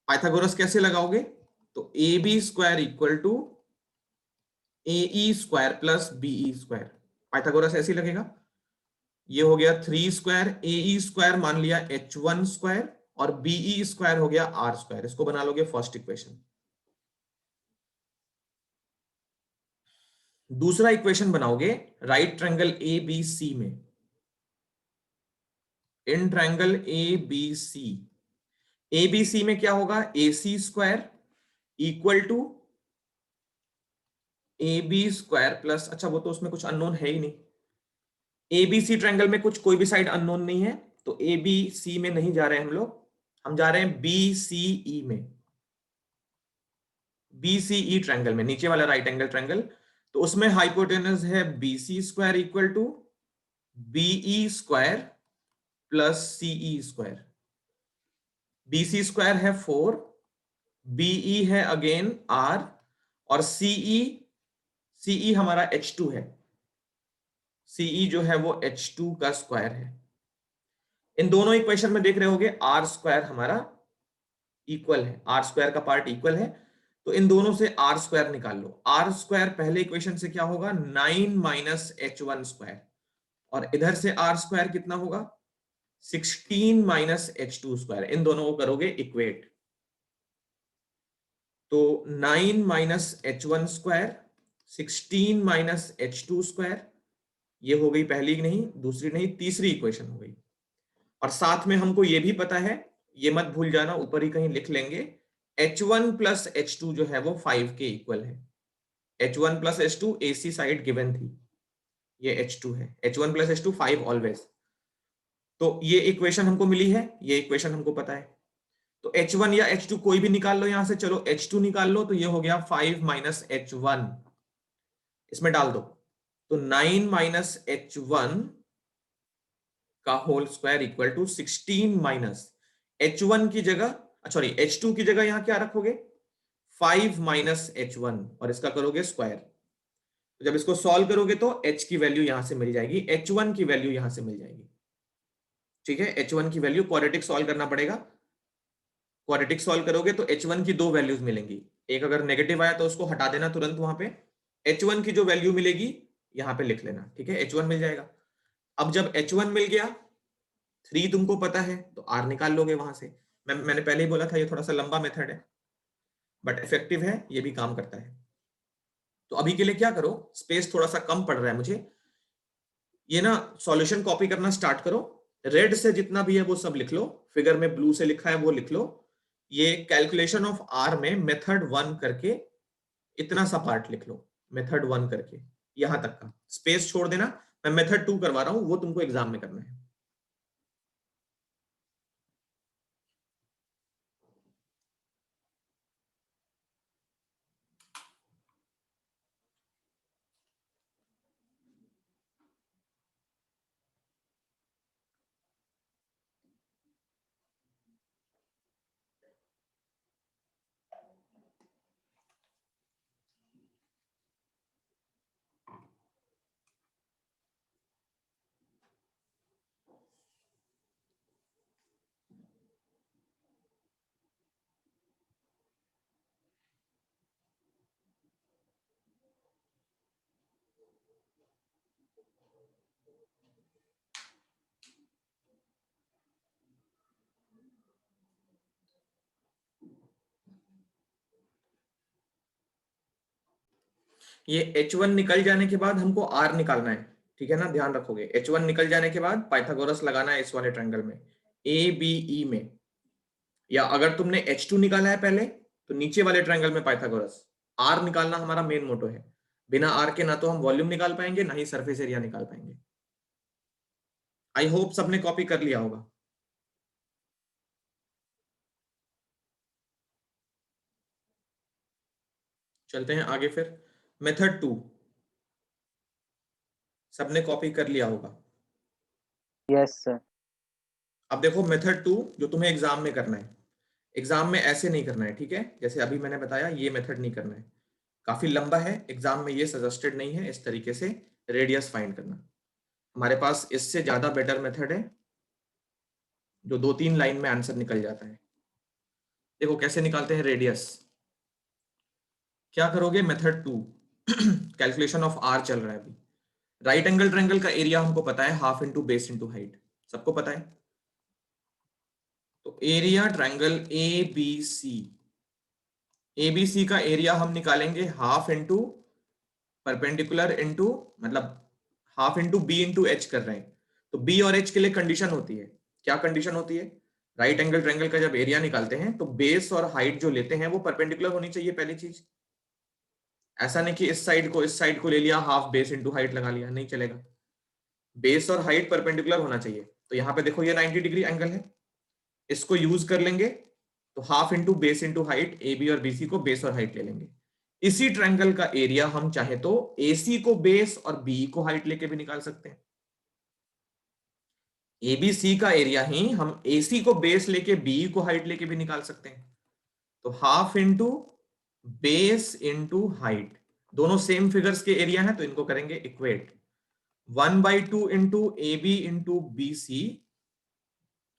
Pythagoras कैसे लगाओगे? तो A B square equal to A E square plus B E square, Pythagoras ऐसे लगेगा। ये हो गया 3 स्क्वायर, ए ई स्क्वायर मान लिया h1 स्क्वायर, और बीई स्क्वायर हो गया आर स्क्वायर। इसको बना लोगे फर्स्ट इक्वेशन। दूसरा इक्वेशन बनाओगे right triangle A B C में। In triangle A B C, A B C में क्या होगा? A C square equal to A B square plus, अच्छा वो तो उसमें कुछ अननोन है ही नहीं, ए बी सी ट्रायंगल में कुछ कोई भी साइड अननोन नहीं है, तो ए बी सी में नहीं जा रहे हैं हम लोग, हम जा रहे हैं बी सी ई में। बीसीई ट्रायंगल में, नीचे वाला राइट एंगल ट्रायंगल, तो उसमें हाइपोटेनस है B C square equal to BE square plus CE square. BC square है 4, बीई है अगेन आर, और सीई हमारा H2 है, सीई जो है वो H2 का स्क्वायर है। इन दोनों इक्वेशन में देख रहे होगे आर स्क्वायर हमारा इक्वल है, आर स्क्वायर का पार्ट इक्वल है, तो इन दोनों से आर स्क्वायर निकाल लो। आर स्क्वायर पहले इक्वेशन से क्या होगा? 9 माइनस h1 स्क्वायर, और इधर से आर स्क्वायर कितना होगा? 16 माइनस h2 स्क्वायर। इन दोनों को करोगे इक्वेट, तो 9 minus h1 square, 16 minus h2 square, ये हो गई पहली नहीं, दूसरी नहीं, तीसरी इक्वेशन हो गई। और साथ में हमको ये भी पता है, ये मत भूल जाना, ऊपर ही कहीं लिख लेंगे, h1 प्लस h2 जो है वो 5 के इक्वल है। h1 plus h2 AC side given थी, ये h2 है, h1 प्लस h2 5 ऑलवेज। तो ये इक्वेशन हमको मिली है, ये इक्वेशन हमको पता है, तो h1 या h2 कोई भी निकाल लो यहां से। चलो h2 निकाल लो, तो ये हो गया 5 माइनस h1, इसमें डाल दो, तो 9 माइनस h1 का whole square equal to 16 minus h1 की जगह, सॉरी h2 की जगह यहां क्या रखोगे? 5 माइनस h1, और इसका करोगे स्क्वायर। तो जब इसको सॉल्व करोगे तो h की वैल्यू यहां से मिल जाएगी, h1 की वैल्यू यहां से मिल जाएगी, ठीक है? h1 की वैल्यू क्वाड्रेटिक सॉल्व करना पड़ेगा, क्वाड्रेटिक सॉल्व करोगे तो h1 की दो वैल्यूज मिलेंगी, एक अगर नेगेटिव आया तो उसको हटा देना तुरंत वहां पे, h1 की जो वैल्यू मिलेगी यहां पे लिख लेना, ठीक है? h1 मिल जाएगा। अब जब h1 मिल गया, 3 तुमको पता है, तो r निकाल लोगे वहां से। मैंने पहले ही बोला था ये थोड़ा सा लंबा मेथड है बट इफेक्टिव है, ये भी काम करता है। तो अभी के लिए क्या करो, स्पेस थोड़ा सा कम पड़ रहा है मुझे, ये ना सॉल्यूशन कॉपी करना स्टार्ट करो, रेड से जितना भी है वो सब लिख लो, फिगर में ब्लू से लिखा है वो लिख लो, ये कैलकुलेशन ऑफ आर में मेथड 1 करके इतना सा पार्ट लिख लो, मेथड 1 करके यहां तक का, स्पेस छोड़ देना। मैं मेथड 2 करवा रहा हूं, वो तुमको एग्जाम में करना है। ये h1 निकल जाने के बाद हमको r निकालना है, ठीक है ना? ध्यान रखोगे, h1 निकल जाने के बाद पाइथागोरस लगाना है इस वाले ट्रायंगल में, ए बी ई में, या अगर तुमने h2 निकाला है पहले तो नीचे वाले ट्रायंगल में पाइथागोरस। r निकालना हमारा मेन मोटो है, बिना r के ना तो हम वॉल्यूम निकाल पाएंगे ना ही सरफेस एरिया निकाल पाएंगे। आई होप सबने कॉपी कर लिया होगा। चलते हैं आगे फिर, मेथड 2 सबने कॉपी कर लिया होगा। Yes sir. अब देखो मेथड 2 जो तुम्हें एग्जाम में करना है, एग्जाम में ऐसे नहीं करना है, ठीक है, जैसे अभी मैंने बताया ये मेथड नहीं करना है, काफी लंबा है, एग्जाम में ये सजेस्टेड नहीं है इस तरीके से रेडियस फाइंड करना। हमारे पास इससे ज्यादा बेटर मेथड है जो 2-3 लाइन में आंसर निकल जाता है। देखो कैसे निकालते हैं रेडियस। क्या करोगे, मेथड 2 कैलकुलेशन ऑफ आर चल रहा है अभी। राइट एंगल ट्रायंगल का एरिया हमको पता है, half into base into height, सबको पता है। तो area triangle A B C, ABC का एरिया हम निकालेंगे हाफ इंटू परपेंडिकुलर इंटू, मतलब half into B into H कर रहे हैं, तो बी और एच के लिए कंडीशन होती है, क्या कंडीशन होती है, राइट एंगल ट्रायंगल का जब एरिया निकालते हैं तो बेस और हाइट जो लेते हैं वो परपेंडिकुलर होनी चाहिए पहली चीज। ऐसा नहीं कि इस साइड को ले लिया, हाफ बेस इंटू हाइट लगा लिया, नहीं चलेगा, बेस और हाइट परपेंडिकुलर होना चाहिए। तो यहाँ पे देखो ये 90 डिग्री एंगल है, इसको यूज कर लेंगे, तो half into base into height, A B और बीसी को बेस और हाइट ले लेंगे। इसी ट्रायंगल का एरिया हम चाहे तो एसी को बेस और बी को हाइट लेके भी निकाल सकते हैं। एबीसी का एरिया ही हम एसी को बेस लेके बी को हाइट लेके भी निकाल सकते हैं। तो half into base into height, दोनों सेम फिगर्स के एरिया हैं तो इनको करेंगे equate. 1/2 into A B into B C,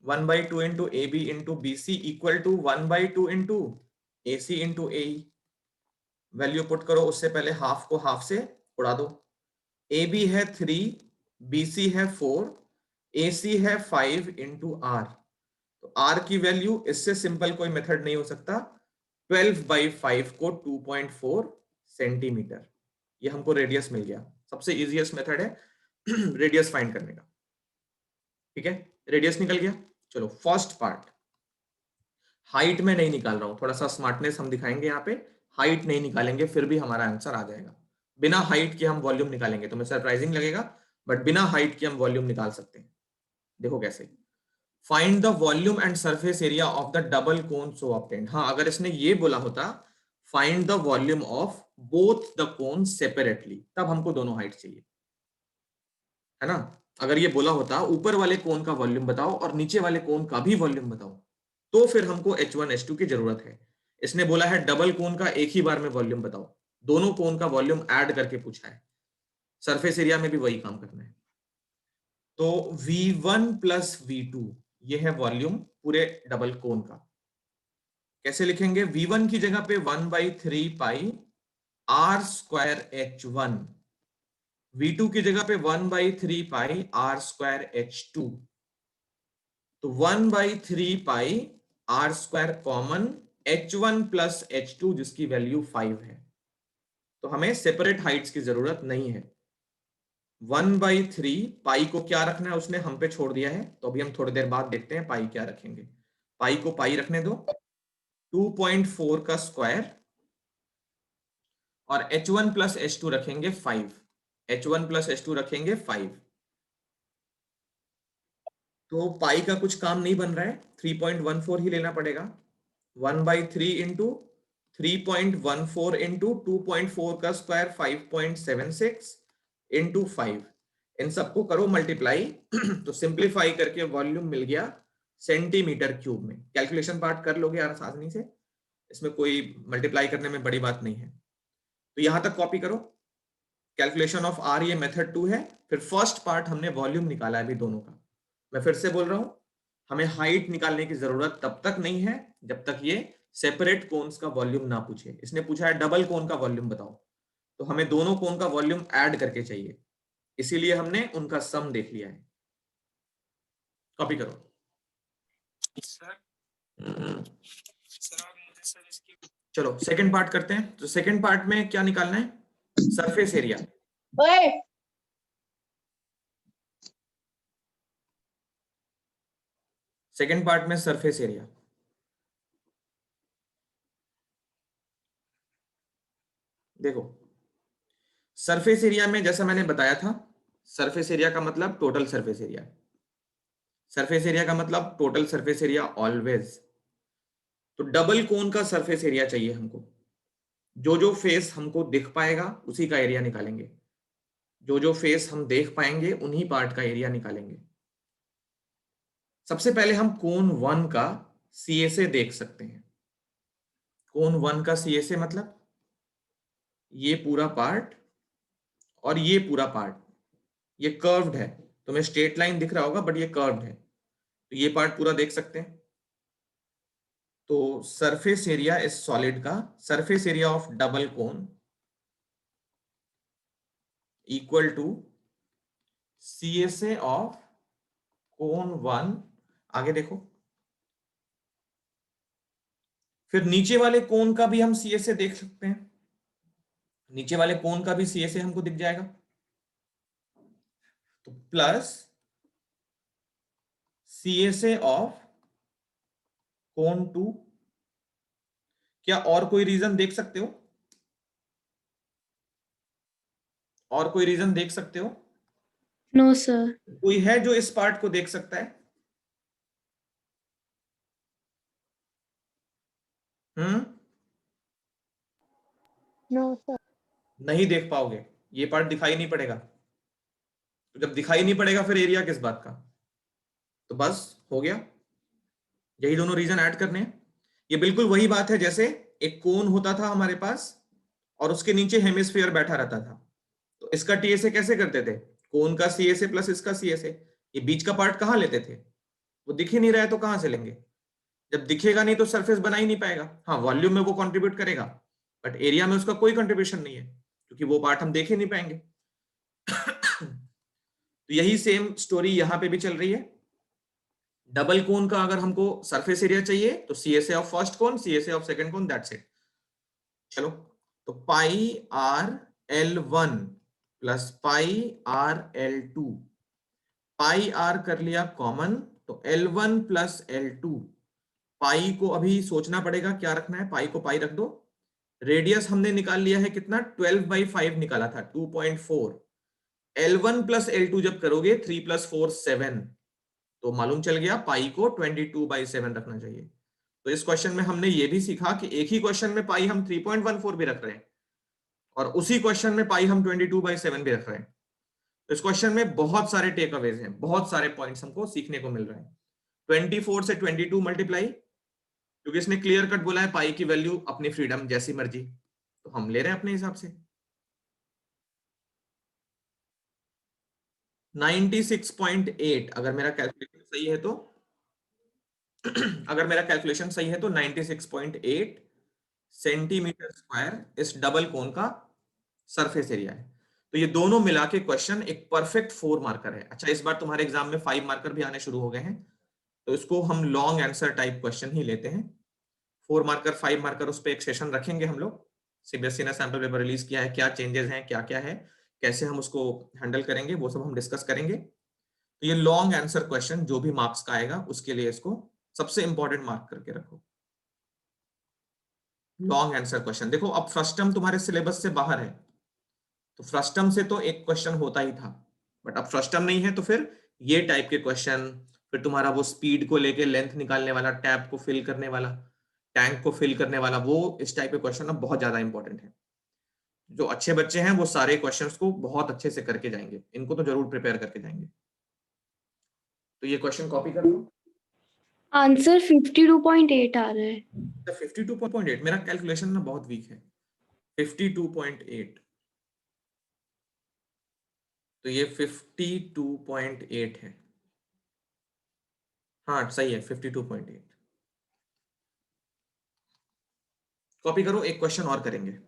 1/2 into A B into B C equal to 1/2 into A C into A. Value put करो, उससे पहले हाफ को हाफ से उड़ा दो। ए बी है 3, बी सी है 4, ए सी है 5 इंटू आर। तो आर की वैल्यू, इससे सिंपल कोई मेथड नहीं हो सकता, 12/5 को 2.4 सेंटीमीटर, ये हमको रेडियस मिल गया। सबसे इजीएस्ट मेथड है रेडियस फाइंड करने का, ठीक है, रेडियस निकल गया। चलो फर्स्ट पार्ट, हाइट में नहीं निकाल रहा हूं, थोड़ा सा स्मार्टनेस हम दिखाएंगे यहाँ पे, हाइट नहीं निकालेंगे फिर भी हमारा आंसर आ जाएगा। बिना हाइट के हम वॉल्यूम निकालेंगे, तुम्हें सरप्राइजिंग लगेगा बट बिना हाइट के हम वॉल्यूम निकाल सकते हैं। देखो कैसे, find the volume and surface area of the double cone so obtained. हाँ, अगर इसने ये बोला होता find the volume of both the cone separately, तब हमको दोनों हाइट चाहिए, है ना। अगर ये बोला होता ऊपर वाले कोन का वॉल्यूम बताओ और नीचे वाले कोन का भी वॉल्यूम बताओ, तो फिर हमको H1 H2 की जरूरत है। इसने बोला है डबल कोन का एक ही बार में वॉल्यूम बताओ, दोनों कोन का वॉल्यूम ऐड करके पूछा है। सरफेस एरिया में भी वही काम करना है। तो V1 प्लस V2 ये है वॉल्यूम पूरे डबल कोन का। कैसे लिखेंगे, V1 की जगह पे 1/3 पाई R स्क्वायर H1, V2 की जगह पे 1/3 पाई R स्क्वायर H2। तो 1/3 पाई R square common, H1 plus H2 जिसकी वैल्यू 5 है। तो हमें सेपरेट हाइट्स की जरूरत नहीं है। 1/3 पाई को क्या रखना है उसने हम पे छोड़ दिया है, तो अभी हम थोड़ी देर बाद देखते हैं पाई क्या रखेंगे। पाई को पाई रखने दो, 2.4 का स्क्वायर, और H1 प्लस H2 रखेंगे 5, H1 प्लस H2 रखेंगे 5। तो पाई का कुछ काम नहीं बन रहा है, 3.14 ही लेना पड़ेगा। 1/3 इंटू 3.14 इंटू 2.4 का स्क्वायर 5.76 इंटू 5, इन सबको करो मल्टीप्लाई तो सिंप्लीफाई करके वॉल्यूम मिल गया सेंटीमीटर क्यूब में। कैलकुलेशन पार्ट कर लोगे आसानी से, इसमें कोई मल्टीप्लाई करने में बड़ी बात नहीं है। तो यहां तक कॉपी करो, कैलकुलेशन ऑफ आर ये मेथड 2 है। फिर फर्स्ट पार्ट हमने वॉल्यूम निकाला है अभी दोनों का। मैं फिर से बोल रहा हूं, हमें हाइट निकालने की जरूरत तब तक नहीं है जब तक ये सेपरेट कोन्स का वॉल्यूम ना पूछे। इसने पूछा है डबल कोन का वॉल्यूम बताओ, तो हमें दोनों कोन का वॉल्यूम ऐड करके चाहिए, इसीलिए हमने उनका सम देख लिया है। कॉपी करो। चलो सेकंड पार्ट करते हैं। तो सेकंड पार्ट में क्या निकालना है, सरफेस एरिया। सेकंड पार्ट में सरफेस एरिया। देखो सरफेस एरिया में जैसा मैंने बताया था, सरफेस एरिया का मतलब total surface area, surface area का मतलब टोटल सरफेस एरिया ऑलवेज। तो डबल कोन का सरफेस एरिया चाहिए हमको, जो जो फेस हमको दिख पाएगा उसी का एरिया निकालेंगे, जो जो फेस हम देख पाएंगे उन्हीं पार्ट का एरिया निकालेंगे। सबसे पहले हम कोण 1 का CSA देख सकते हैं। कोण 1 का CSA मतलब ये पूरा पार्ट और ये पूरा पार्ट, ये कर्व्ड है, तुम्हें स्ट्रेट लाइन दिख रहा होगा बट ये कर्व्ड है, तो ये पार्ट पूरा देख सकते हैं। तो सरफेस एरिया इस सॉलिड का, surface area of double cone equal to CSA of cone 1। आगे देखो, फिर नीचे वाले कोन का भी हम CSA देख सकते हैं, नीचे वाले कोन का भी CSA हमको दिख जाएगा। तो प्लस CSA ऑफ कोन 2। क्या और कोई रीजन देख सकते हो? और कोई रीजन देख सकते हो? No sir. कोई है जो इस पार्ट को देख सकता है? Hmm, no sir. नहीं देख पाओगे, ये पार्ट दिखाई नहीं पड़ेगा। तो जब दिखाई नहीं पड़ेगा फिर एरिया किस बात का? तो बस हो गया, यही दोनों रीजन ऐड करने हैं। ये बिल्कुल वही बात है जैसे एक कोन होता था हमारे पास और उसके नीचे हेमिस्फीयर बैठा रहता था, तो इसका TSA कैसे करते थे? कोन का CSA प्लस इसका CSA। ये बीच का पार्ट कहां लेते थे? वो दिख ही नहीं रहा है तो कहां से लेंगे? जब दिखेगा नहीं तो सरफेस बना ही नहीं पाएगा। हाँ, वॉल्यूम में वो कंट्रीब्यूट करेगा बट एरिया में उसका कोई कंट्रीब्यूशन नहीं है, क्योंकि वो पार्ट हम देख ही नहीं पाएंगे। तो यही सेम स्टोरी यहां पे भी चल रही है। डबल कोन का अगर हमको सरफेस एरिया चाहिए तो CSA of first cone, CSA of second cone, that's it. चलो, तो pi R L1 plus pi R L2, pi R कर लिया कॉमन, तो L1 प्लस L2। पाई को अभी सोचना पड़ेगा क्या रखना है, पाई को पाई रख दो। रेडियस हमने निकाल लिया है कितना, 12/5 निकाला था, 2.4। L1 प्लस L2 जब करोगे 3 प्लस 4 7, तो मालूम चल गया पाई को 22/7 रखना चाहिए। तो इस क्वेश्चन में हमने ये भी सीखा कि एक ही क्वेश्चन में पाई हम 3.14 भी रख रहे हैं और उसी क्वेश्चन में पाई हम 22/7 भी रख रहे हैं। तो इस क्वेश्चन में बहुत सारे टेक अवेज हैं, बहुत सारे पॉइंट्स हमको सीखने को मिल रहे हैं। 24 से 22 मल्टीप्लाई, क्योंकि इसने क्लियर कट बोला है पाई की वैल्यू अपनी फ्रीडम जैसी मर्जी, तो हम ले रहे हैं अपने हिसाब से। 96.8 अगर मेरा कैलकुलेशन सही है तो अगर मेरा कैलकुलेशन सही है तो 96.8 सेंटीमीटर स्क्वायर इस डबल कोन का सरफेस एरिया है। तो ये दोनों मिला के क्वेश्चन एक परफेक्ट 4 मार्कर है। अच्छा, इस बार तुम्हारे एग्जाम में 5 मार्कर भी आने शुरू हो गए हैं, तो इसको हम लॉन्ग आंसर टाइप क्वेश्चन ही लेते हैं। 4 मार्कर 5 मार्कर उस पर एक सेशन रखेंगे हम लोग। CBSE ने सैंपल पेपर रिलीज किया है, क्या चेंजेस हैं, क्या क्या है, कैसे हम उसको हैंडल करेंगे, वो सब हम डिस्कस करेंगे। तो ये लॉन्ग आंसर क्वेश्चन जो भी मार्क्स का आएगा उसके लिए इसको सबसे इंपॉर्टेंट मार्क करके रखो। लॉन्ग आंसर क्वेश्चन देखो, अब फर्स्ट टर्म तुम्हारे सिलेबस से बाहर है, तो फर्स्ट टर्म से तो एक क्वेश्चन होता ही था, बट अब फर्स्ट टर्म नहीं है तो फिर ये टाइप के क्वेश्चन, फिर तुम्हारा वो स्पीड को लेके लेंथ निकालने वाला, टैप को फिल करने वाला, टैंक को फिल करने वाला, वो इस टाइप के क्वेश्चन अब बहुत ज्यादा इंपॉर्टेंट है। जो अच्छे बच्चे हैं वो सारे क्वेश्चंस को बहुत अच्छे से करके जाएंगे, इनको तो जरूर प्रिपेयर करके जाएंगे। तो ये क्वेश्चन कॉपी कर लो। आंसर 52.8 आ रहा है। 52.8, मेरा कैलकुलेशन ना बहुत वीक है। 52.8, तो ये 52.8 है। हाँ सही है, 52.8। कॉपी करो, एक क्वेश्चन और करेंगे।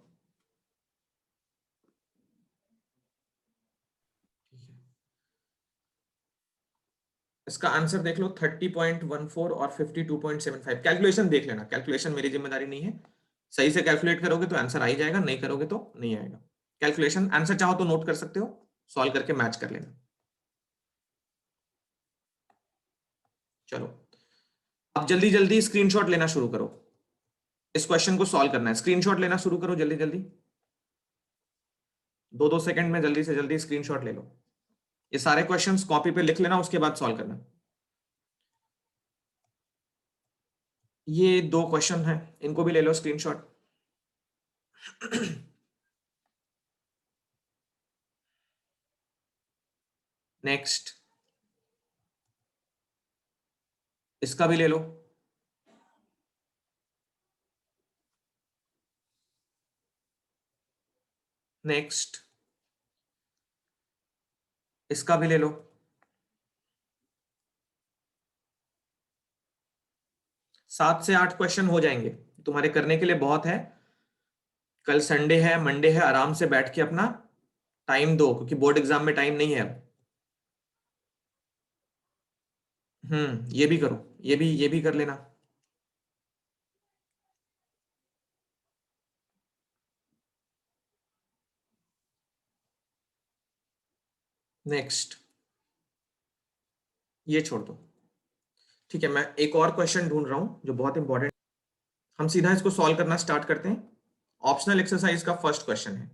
इसका आंसर देख लो, 30.14 और 52.75। कैलकुलेशन देख लेना, कैलकुलेशन मेरी जिम्मेदारी नहीं है। सही से कैलकुलेट करोगे तो आंसर आ ही जाएगा, नहीं करोगे तो नहीं आएगा। कैलकुलेशन आंसर चाहो तो नोट कर सकते हो, सॉल्व करके मैच कर लेना। चलो, अब जल्दी जल्दी स्क्रीनशॉट लेना शुरू करो। इस क्वेश्चन को सॉल्व करना है, स्क्रीनशॉट लेना शुरू करो जल्दी जल्दी, 2-2 सेकंड में जल्दी से जल्दी स्क्रीनशॉट ले लो। ये सारे क्वेश्चंस कॉपी पे लिख लेना, उसके बाद सॉल्व करना। ये 2 क्वेश्चन हैं, इनको भी ले लो स्क्रीनशॉट। नेक्स्ट, इसका भी ले लो, नेक्स्ट इसका भी ले लो। 7 से 8 क्वेश्चन हो जाएंगे तुम्हारे, करने के लिए बहुत है। कल संडे है, मंडे है, आराम से बैठ के अपना टाइम दो, क्योंकि बोर्ड एग्जाम में टाइम नहीं है अब। ये भी करो, ये भी कर लेना। नेक्स्ट ये छोड़ दो, ठीक है। मैं एक और क्वेश्चन ढूंढ रहा हूं जो बहुत इंपॉर्टेंट। हम सीधा इसको सॉल्व करना स्टार्ट करते हैं। ऑप्शनल एक्सरसाइज का फर्स्ट क्वेश्चन है,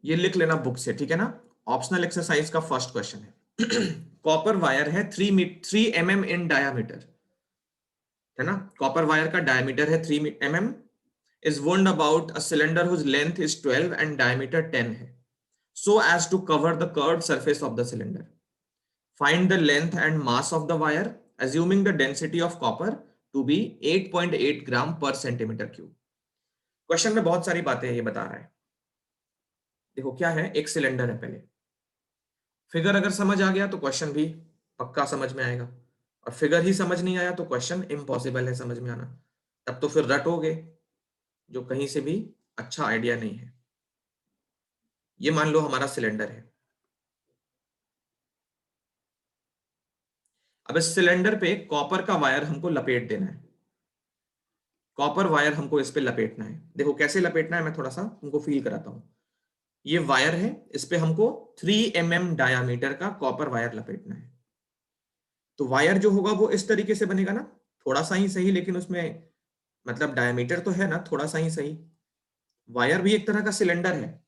ये लिख लेना बुक से, ठीक है ना। ऑप्शनल एक्सरसाइज का फर्स्ट क्वेश्चन है कॉपर वायर है 3 mm इन डायामीटर, है ना। कॉपर वायर का डायमीटर है 3 mm, is wound about a cylinder whose length is 12 and diameter 10 है, so as to cover the curved surface of the cylinder. Find the length and mass of the wire assuming the density of copper to be 8.8 gram per centimeter cube. Question में बहुत सारी बातें ये बता रहा है। देखो क्या है, एक सिलेंडर है। पहले फिगर अगर समझ आ गया तो क्वेश्चन भी पक्का समझ में आएगा, और फिगर ही समझ नहीं आया तो क्वेश्चन इम्पॉसिबल है समझ में आना। तब तो फिर रटोगे, जो कहीं से भी अच्छा आइडिया नहीं है। ये मान लो हमारा सिलेंडर है। अब इस सिलेंडर पे कॉपर का वायर हमको लपेट देना है। कॉपर वायर हमको इस पे लपेटना है। देखो कैसे लपेटना है, मैं थोड़ा सा तुमको फील कराता हूं। ये वायर है, इस पे हमको 3 mm डायामीटर का कॉपर वायर लपेटना है। तो वायर जो होगा वो इस तरीके से बनेगा ना, थोड़ा सा ही सही, लेकिन उसमें मतलब डायमीटर तो है ना, थोड़ा सा ही सही। वायर भी एक तरह का सिलेंडर है,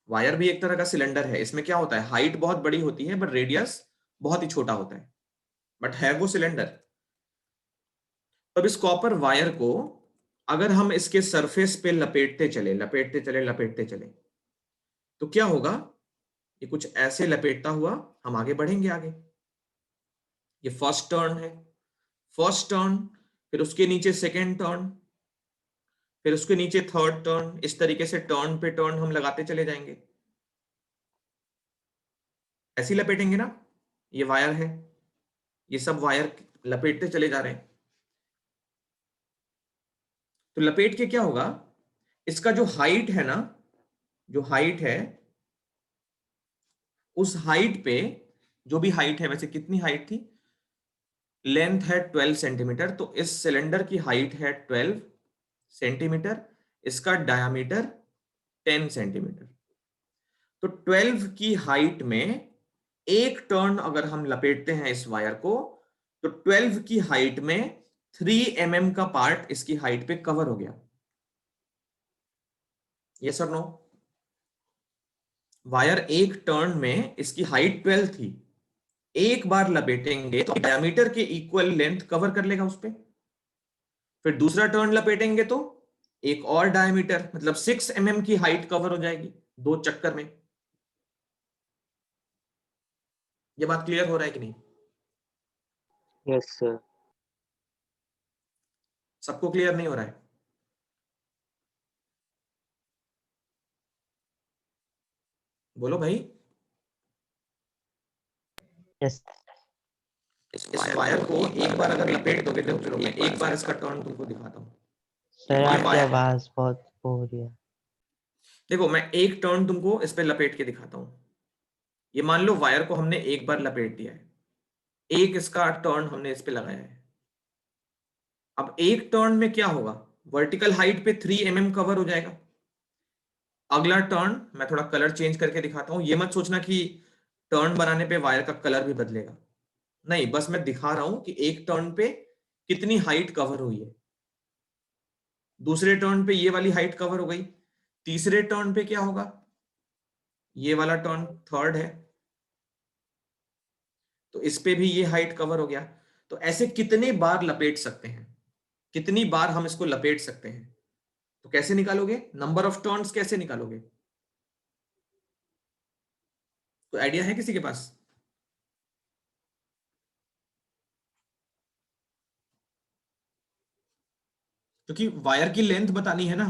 वायर भी एक तरह का सिलेंडर है। इसमें क्या होता है, हाइट बहुत बड़ी होती है बट रेडियस बहुत ही छोटा होता है, बट है वो सिलेंडर। अब इस कॉपर वायर को अगर हम इसके सरफेस पे लपेटते चले लपेटते चले लपेटते चले, तो क्या होगा, ये कुछ ऐसे लपेटता हुआ हम आगे बढ़ेंगे। आगे ये फर्स्ट टर्न है, फर्स्ट टर्न, फिर उसके नीचे सेकेंड टर्न, फिर उसके नीचे थर्ड टर्न। इस तरीके से टर्न पे टर्न हम लगाते चले जाएंगे। ऐसे ही लपेटेंगे ना। ये वायर है, ये सब वायर लपेटते चले जा रहे हैं। तो लपेट के क्या होगा, इसका जो हाइट है ना, जो हाइट है, उस हाइट पे, जो भी हाइट है, वैसे कितनी हाइट थी, लेंथ है 12 सेंटीमीटर, तो इस सिलेंडर की हाइट है 12 सेंटीमीटर, इसका डायामीटर 10 सेंटीमीटर। तो 12 की हाइट में एक टर्न अगर हम लपेटते हैं इस वायर को, तो 12 की हाइट में 3 mm का पार्ट इसकी हाइट पे कवर हो गया। यस और नो। वायर एक टर्न में, इसकी हाइट 12 थी, एक बार लपेटेंगे तो डायमीटर के इक्वल लेंथ कवर कर लेगा उस पे। फिर दूसरा टर्न लपेटेंगे तो एक और डायमीटर, मतलब 6 mm की हाइट कवर हो जाएगी 2 चक्कर में। ये बात क्लियर हो रहा है कि नहीं? Yes sir. सबको क्लियर नहीं हो रहा है? बोलो भाई। यस इस वायर को एक बार अगर लपेट दोगे तो चलो मैं एक बार इसका टर्न तुमको दिखाता हूं। सर ये आपकी वायर, आवाज बहुत हो रही है। देखो मैं एक टर्न तुमको इस पे लपेट के दिखाता हूं। ये मान लो वायर को हमने एक बार लपेट दिया है, एक इसका टर्न हमने इस पे लगाया है। अब एक टर्न में क्या होगा, वर्टिकल हाइट पे 3 mm कवर हो जाएगा। अगला टर्न मैं थोड़ा कलर चेंज करके दिखाता हूं। ये मत सोचना कि टर्न बनाने पे वायर का कलर भी बदलेगा, नहीं, बस मैं दिखा रहा हूं कि एक टर्न पे कितनी हाइट कवर हुई है। दूसरे टर्न पे ये वाली हाइट कवर हो गई, तीसरे टर्न पे क्या होगा, ये वाला टर्न थर्ड है, तो इस पे भी ये हाइट कवर हो गया। तो ऐसे कितने बार लपेट सकते हैं, कितनी बार हम इसको लपेट सकते हैं। तो कैसे निकालोगे, नंबर ऑफ टर्न्स कैसे निकालोगे, तो आइडिया है किसी के पास? क्योंकि वायर की लेंथ बतानी है ना।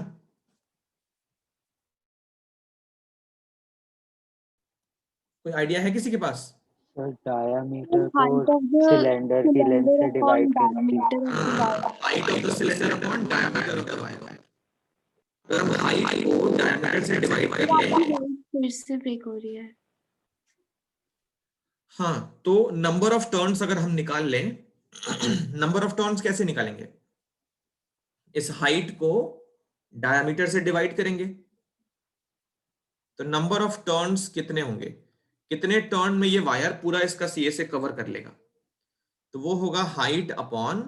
कोई आइडिया है किसी के पास? सर डायामीटर को height of the सिलेंडर की लेंथ cylinder से upon डिवाइड करती है। diameter of the wire. Height of the cylinder upon diameter of the wire. अगर हम हाइट को डायमीटर से डिवाइड कर लें, आपकी voice फिर से ब्रेक हो रही है। हाँ, तो नंबर ऑफ टर्न्स अगर हम निकाल लें, नंबर ऑफ टर्न्स कैसे निकालेंगे? इस हाइट को डायमीटर से डिवाइड करेंगे, तो नंबर ऑफ टर्न्स कितने होंगे, कितने टर्न में ये वायर पूरा इसका सीए से कवर कर लेगा, तो वो होगा height upon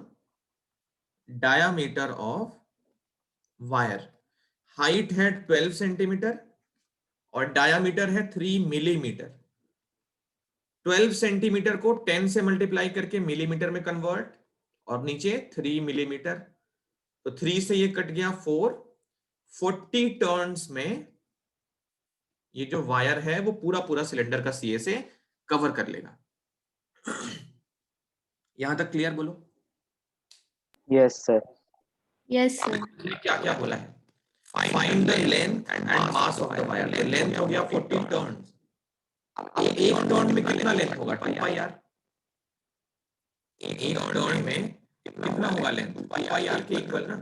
diameter of wire. Height है 12 सेंटीमीटर और डायामीटर है 3 मिलीमीटर। 12 सेंटीमीटर को 10 से मल्टीप्लाई करके मिलीमीटर में कन्वर्ट, और नीचे 3 मिलीमीटर, तो 3 से ये कट गया 4। 40 टर्न्स में ये जो वायर है वो पूरा पूरा सिलेंडर का सीए से कवर कर लेगा। यहां तक क्लियर बोलो? Yes sir. Yes sir. क्या क्या बोला है? Find the length and mass of the wire. Length हो गया 40 टर्न्स। एक टर्न में कितना लेंथ होगा? 2 पाई आर। एक टर्न में कितना होगा लेंथ? 2 पाई आर के इक्वल ना।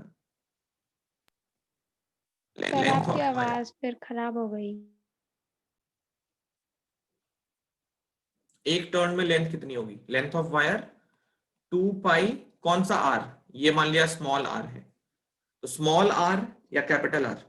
सर आपकी आवाज फिर खराब हो गई। एक टर्न में लेंथ कितनी होगी? लेंथ ऑफ वायर 2 पाई, कौन सा आर? ये मान लिया स्मॉल आर है, तो स्मॉल आर या कैपिटल आर?